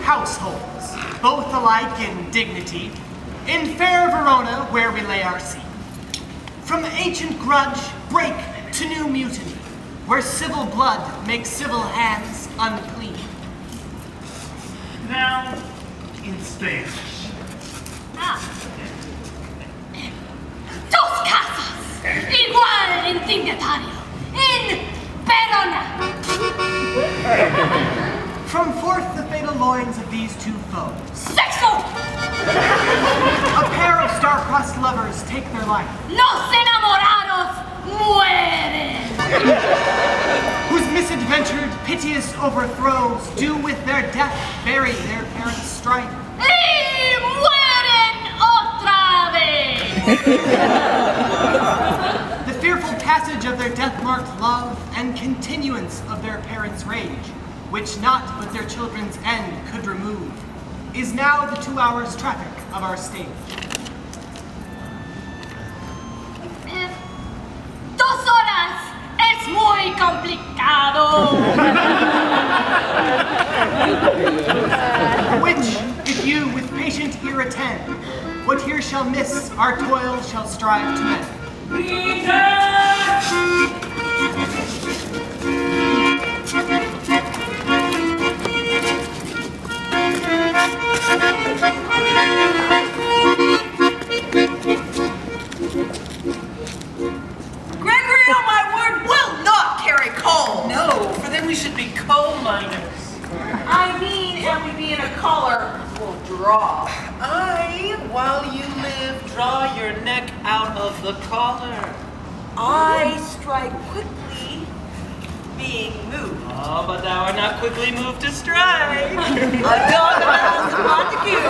households, both alike in dignity, in fair Verona where we lay our seat. From ancient grudge break to new mutiny, where civil blood makes civil hands unclean. Now, in Spanish. Dos casas, igual en dignitario, en Verona. From forth the fatal loins of these two foes, Sexo! a pair of star-crossed lovers take their life. Los enamorados mueren. Whose misadventured, piteous overthrows do with their death bury their parents' strife. Y mueren otra vez. The fearful passage of their death-marked love and continuance of their parents' rage, which naught but their children's end could remove, is now the 2 hours' traffic of our stage. 2 horas es muy complicado. Which, if you with patient ear attend, what here shall miss, our toil shall strive to mend. Gregory, oh my word, will not carry coal. No, for then we should be coal miners. I mean, and we be in a collar will draw. Aye, while you live, draw your neck out of the collar. I strike quickly, being moved. Oh, but thou art not quickly moved to strike. A dog of Montague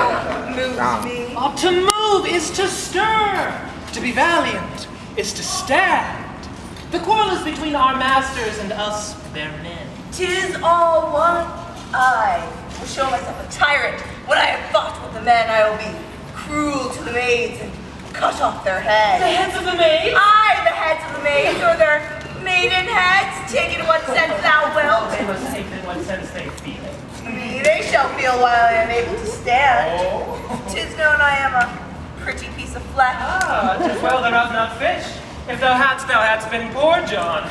moves me. Oh, to move is to stir. To be valiant is to stand. The quarrel is between our masters and us, their men. 'Tis all one. I will show myself a tyrant. When I have fought with the men, I will be cruel to the maids and cut off their heads. The heads of the maids? Aye, the heads of the maids, or their maiden heads. Take it in what sense thou wilt. They must take in what sense they feel it. Me they shall feel while I am able to stand. Oh. 'Tis known I am a pretty piece of flesh. Ah, 'tis well thou art not fish. If thou hadst been poor John.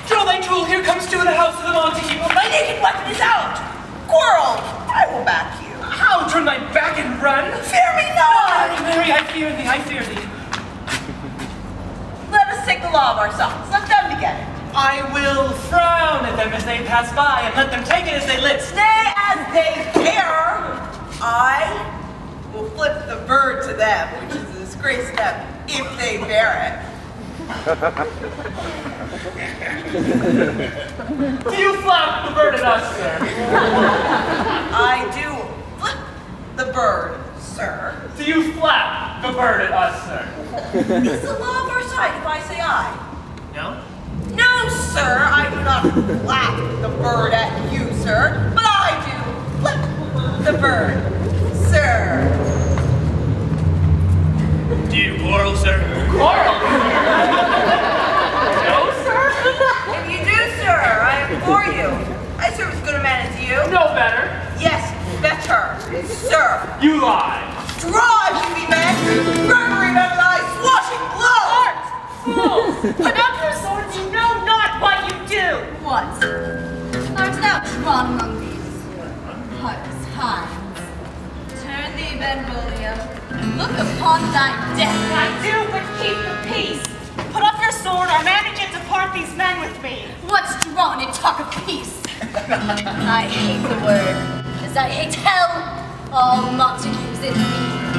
Draw thy tool, here comes two of the house of the Montague. My naked weapon is out. Quarrel, I will back you. How? Turn thy back and run? Fear me not. Mary, I fear thee, I fear thee. Let us take the law of ourselves. Let them begin it. I will frown at them as they pass by and let them take it as they list. Stay as they dare. I will flip the bird to them, which is a disgrace to them, if they bear it. Do you flap the bird at us, sir? I do flip the bird, sir. Do you flap the bird at us, sir? It's the law of our side if I say I. No? No, sir, I do not flap the bird at you, sir, but I do flip the bird, sir. Do you quarrel, sir? Quarrel? No, sir? If you do, sir, I implore you. I serve as good a man as you. No better. Yes, better, sir. You lie. Draw, if you be men. Gregory, remember thy swashing blow. Fools! Put up your swords, you know not what you do! What? Art thou drawn among these hearts' hinds? Turn thee, Benvolio, and look upon thy death. I do but keep the peace! Put up your sword or manage it to part these men with me! What's drawn in talk of peace? I hate the word, as I hate hell, all Montagues in thee.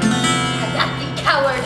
And at thee, coward!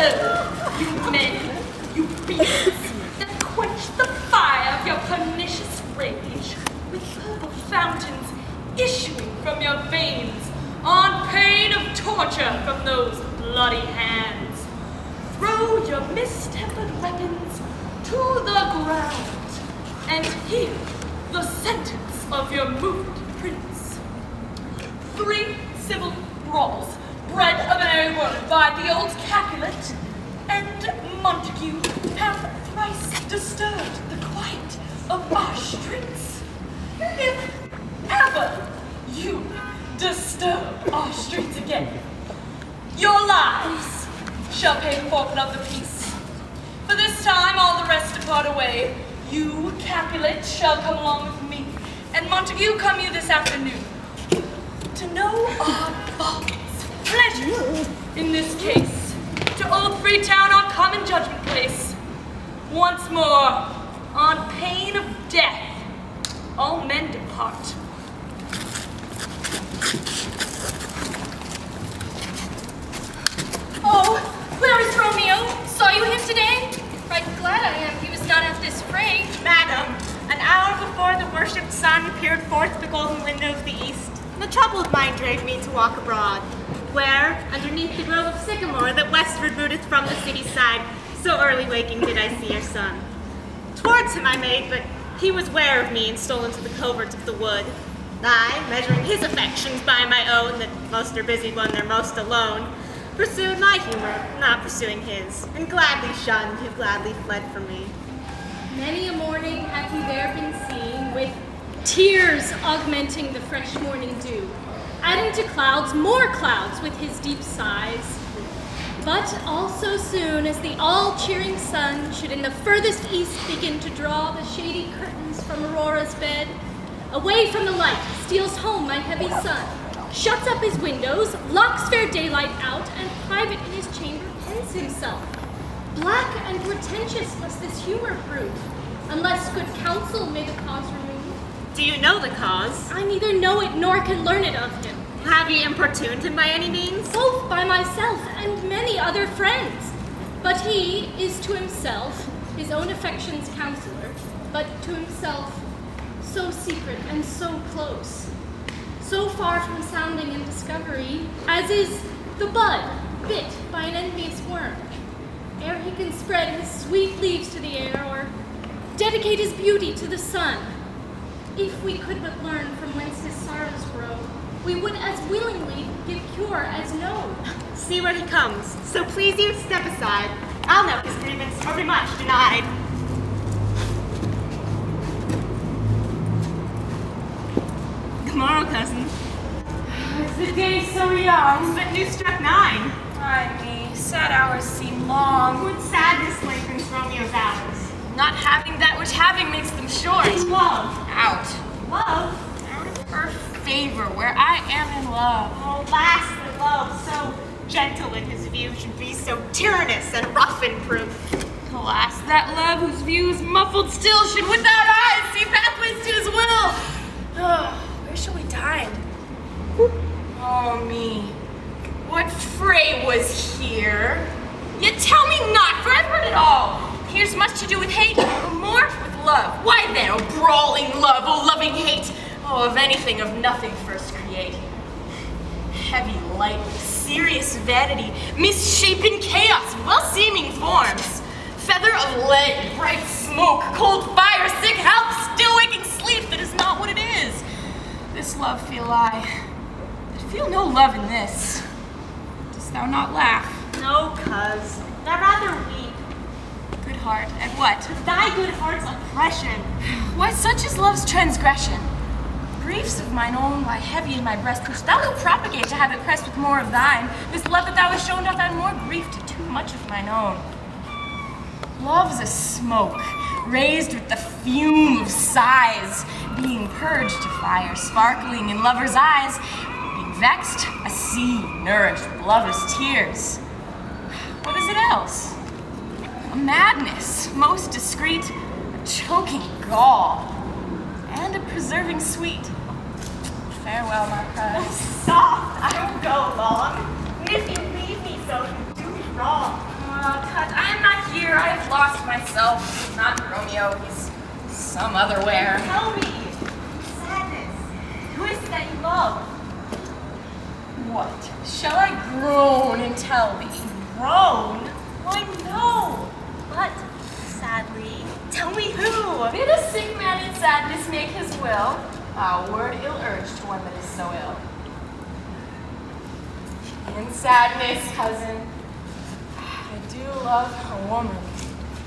Oh, you men, you beasts that quench the fire of your pernicious rage with purple fountains issuing from your veins on pain of torture from those bloody hands. Throw your mistempered weapons to the ground and hear the sentence of your moved prince. 3 civil brawls bred of an airy word by the old Capulet and Montague have thrice disturbed the quiet of our streets. If ever you disturb our streets again, your lives shall pay the forfeit of the peace. For this time all the rest depart away. You, Capulet, shall come along with me, and Montague come you this afternoon, to know our fathers' pleasure in this case, to Old Freetown, our common judgment place. Once more, on pain of death, all men depart. Oh, where is Romeo? Saw you him today? Right glad I am he was not at this fray. Madam, an hour before the worshipped sun peered forth the golden window of the east, the troubled mind drave me to walk abroad, where, underneath the grove of sycamore that westward rooteth from the city's side, so early waking did I see your son. Towards him I made, but he was ware of me and stole into the coverts of the wood. I, measuring his affections by my own, that most are busy when they're most alone, pursued my humor, not pursuing his, and gladly shunned who gladly fled from me. Many a morning hath he there been seen, with tears augmenting the fresh morning dew, adding to clouds more clouds with his deep sighs. But all so soon as the all-cheering sun should in the furthest east begin to draw the shady curtains from Aurora's bed, away from the light steals home my heavy son, shuts up his windows, locks fair daylight out, and private in his chamber pens himself. Black and portentous must this humor prove, unless good counsel may the cause remove. Do you know the cause? I neither know it nor can learn it of him. Have ye importuned him by any means? Both by myself and many other friends. But he is to himself his own affection's counselor, but to himself so secret and so close, so far from sounding and discovery, as is the bud bit by an envious worm, ere he can spread his sweet leaves to the air, or dedicate his beauty to the sun. If we could but learn from whence his sorrows grow, we would as willingly give cure as know. See where he comes. So please you, step aside. I'll know his grievance, or be much denied. Good morrow, cousin. Is the day so young? But new struck 9. Ay me, sad hours seem long. What sadness lengthens Romeo's hours? Not having that which having makes them short. Love. Out. Love? Out of her favor, where I am in love. Oh, lass, that love, so gentle in his view, should be so tyrannous and rough in proof. Alas, that love whose view is muffled still should without eyes see pathways to his will. Where shall we dine? Oh me, what fray was here? Yet tell me not, for I've heard it all. Here's much to do with hate, or more with love. Why then, oh brawling love, oh loving hate, oh of anything, of nothing first create. Heavy light, serious vanity, misshapen chaos, well-seeming forms, feather of lead, bright smoke, cold fire, sick health, still waking sleep that is not what it is. This love feel I, but feel no love in this. Dost thou not laugh? No, cuz, I'd rather weep. Good heart, at what? Thy good heart's oppression. Why, such is love's transgression. Griefs of mine own lie heavy in my breast, which thou wilt propagate to have it pressed with more of thine. This love that thou hast shown doth add more grief to too much of mine own. Love's a smoke, raised with the fume of sighs, being purged to fire, sparkling in lovers' eyes, being vexed, a sea nourished with lovers' tears. What is it else? A madness, most discreet, a choking gall, and a preserving sweet. Farewell, my prize. Soft, I don't go long. And if you leave me so, you do me wrong. himself. Not Romeo, he's some other where. Tell me, sadness, who is it that you love? What? Shall I groan and tell thee? Groan? Why no. But, sadly, tell me who. Bid a sick man in sadness make his will. A word ill-urged to one that is so ill. In sadness, cousin, I do love a woman.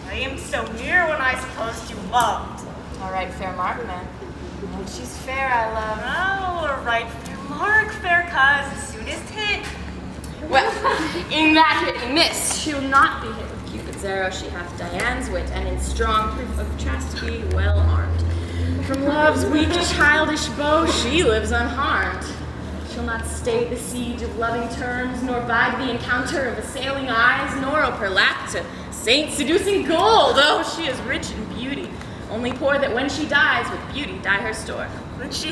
I am so near when I supposed you loved. All right, fair mark, man. When she's fair, I love. Oh, all right, fair mark, fair cuz, soonest hit. Well, in that hit and miss, she'll not be hit with Cupid's arrow. She hath Diane's wit, and in strong proof of chastity, well armed. From love's weak, childish bow, she lives unharmed. She'll not stay the siege of loving terms, nor bide the encounter of assailing eyes, nor ope her lap to saint-seducing gold. Oh, she is rich in beauty, only poor that when she dies, with beauty die her store. Would she